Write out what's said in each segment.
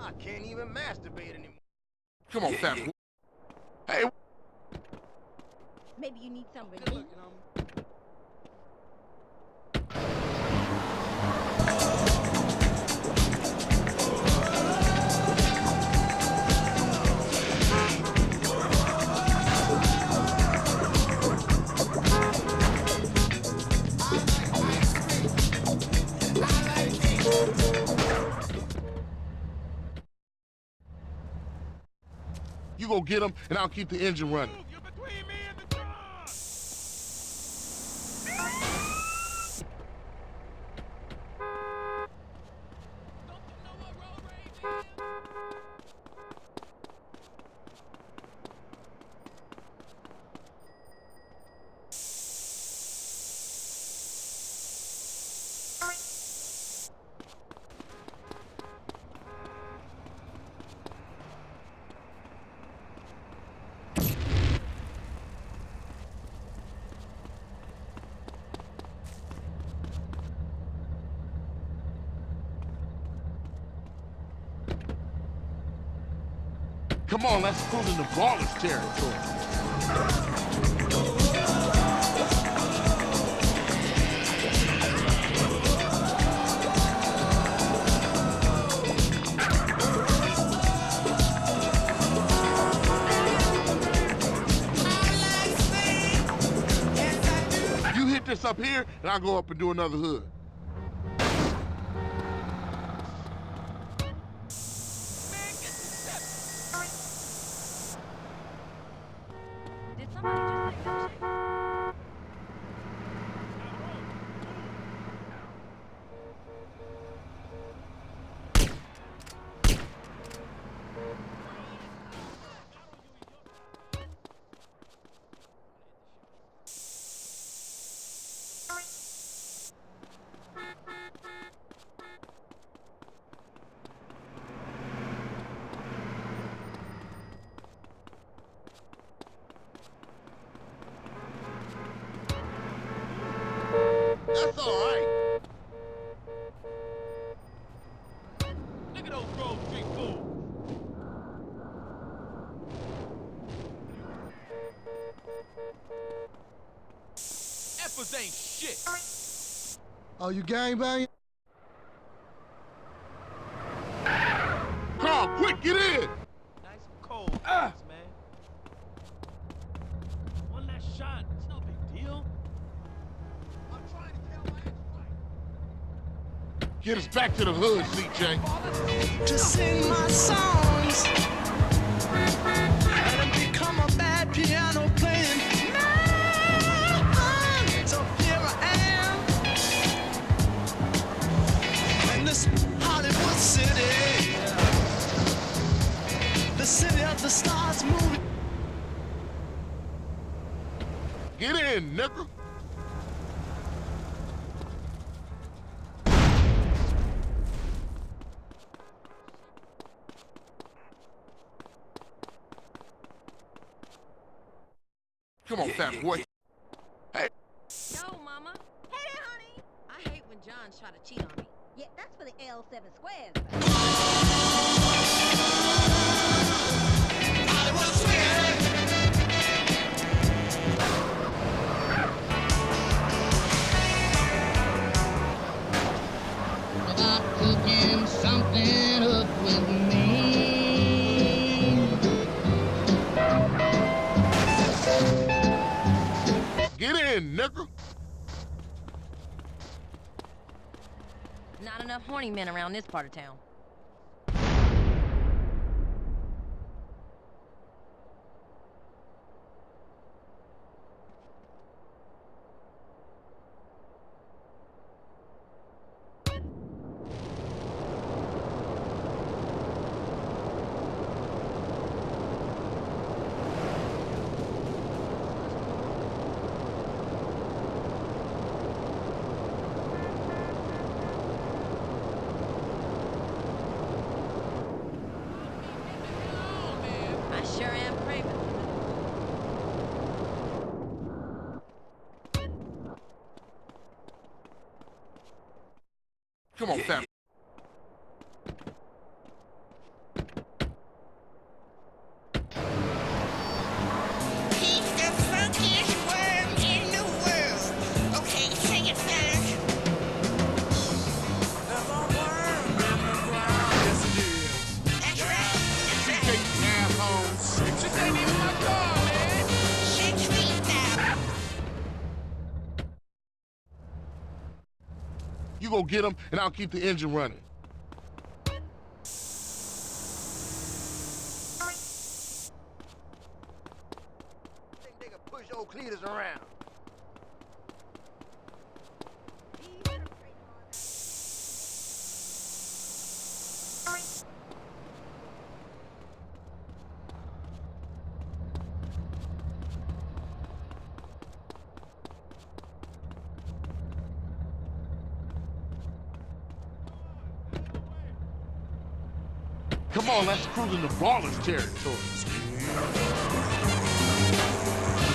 I can't even masturbate anymore. Come on, fat boy. Hey. Maybe you need some Good relief. looking, homie. You go get him, and I'll keep the engine running. You're between me and the truck! Don't you know what road rage is? Come on, let's cruise into Ballas territory. You hit this up here, and I'll go up and do another hood. Did somebody just say milkshake? That's all right. Look at those Grove Street fools. Effers ain't shit. Oh, you gangbanging? Carl, quick, get in! Nice and cold, man. One last shot. It's no big deal. I'm trying to tell my ex-wife. Get us back to the hood, CJ. To sing my songs and become a bad piano playing man. So here I am in this Hollywood city, the city of the stars moving. Get in, nigga. Come on, fat boy. Hey. Yo, mama. Hey there, honey. I hate when Johns try to cheat on me. Yeah, that's for the L7 squares. Hollywood swinging. Without cooking something up with me. Get in, nigga. Not enough horny men around this part of town. I sure am craving. Come on, fat. You go get them, and I'll keep the engine running. Think they can push old Cletus around. Come on, let's cruise into Ballas territory.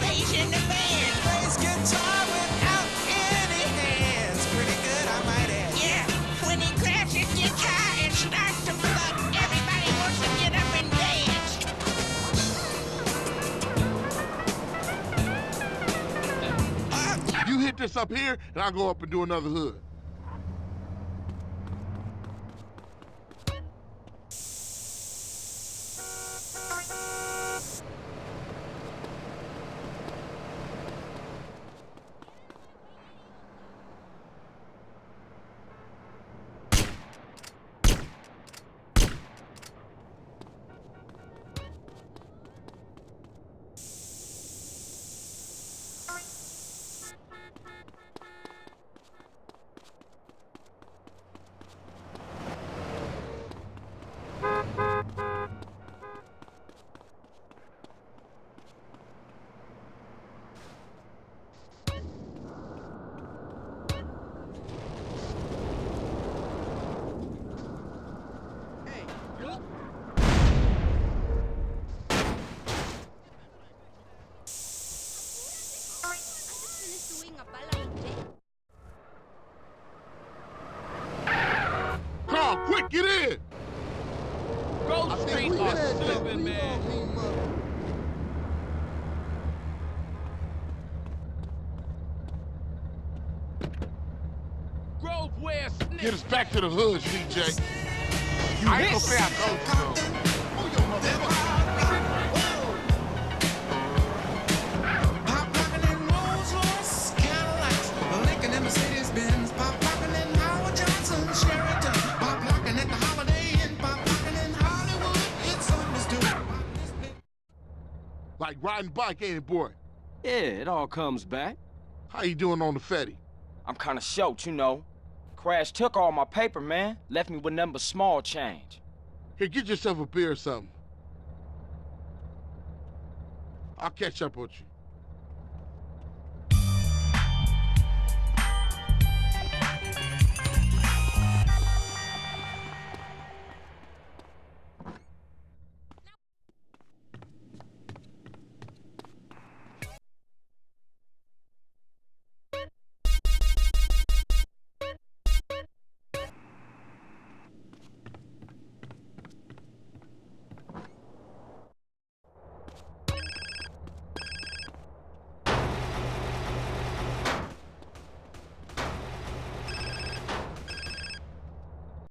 Bass in the band. Plays guitar without any hands. Pretty good, I might add. Yeah, when he grabs his guitar and starts to pluck, everybody wants to get up and dance. You hit this up here, and I'll go up and do another hood. Carl, quick, get in! Grove Street or slipping, man. Grove where snitch. Get us back to the hood, CJ. I ain't gonna say I told you, though. Pop rockin' in Rolls Royce, Cadillacs, Lincoln and Mercedes-Benz. Pop rockin' in Howard Johnson, Sheraton. Pop rockin' at the Holiday Inn. Pop rockin' in Hollywood. It's understood. Like riding bike, ain't it, boy? Yeah, it all comes back. How you doing on the Fetty? I'm kinda short, you know. Crash took all my paper, man. Left me with nothing but small change. Here, get yourself a beer or something. I'll catch up with you.